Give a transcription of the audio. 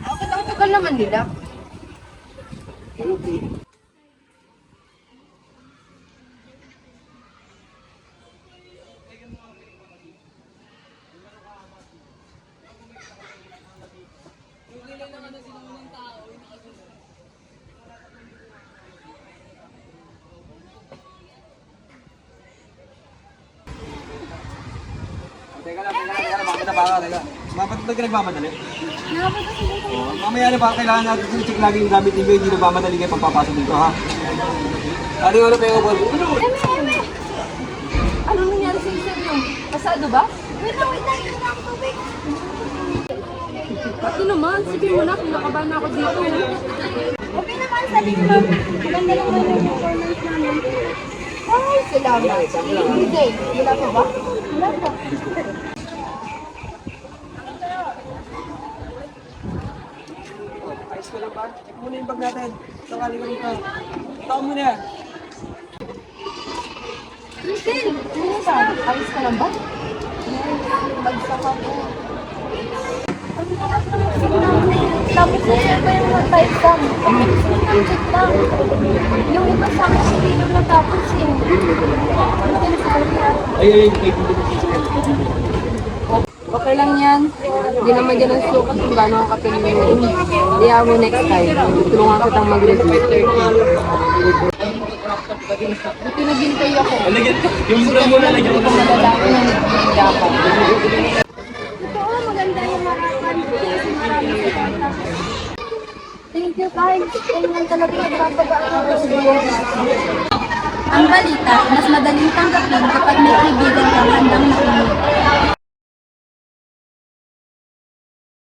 Bakit ang tagal naman nila? Teka lang, bakit na baka, teka. Ba't ka nagmamadali? Nakapag kasi dito. Mamaya na baka kailangan natin i-check lagi yung gamit ninyo, hindi nagmamadali kayo pagpapasok dito, ha? Ano yung pa yung ubod? Eme! Anong nangyari sa isip nyo? Pasado ba? Wait lang, hindi na ako tubig. Pati naman, sige mo na, kinakabahan na ako dito. Okay naman, sabi ko lang. Maganda naman yung performance namin. Ay, salamat. Hindi, wala pa ba? Wala pa. Ayos ko lang ba? Check muna yung bag natin. Sakali ko dito. Tao muna. Christine, ano ka? Ayos ka lang ba? Bagsak ako. Tapos na pa yung mga type exam. Check lang. Yung iba sa akin, hindi nung natapos eh. Ay. Okay lang yan. Hindi naman dyan ang sukat kung gaano ang kapilin mo. Diya mo next time. Tulungan kitang mag-review. Buti naghintay ako. Yung mura mo na lagyan ko. Nalalaki na naghintay ako. Totoo, maganda yung harapan. Maraming bata. Thank you, guys. Tingnan talaga nagpapagaan ako sa buwan. Ang balita, mas madaling tanggapin kapag may kaibigan kang handang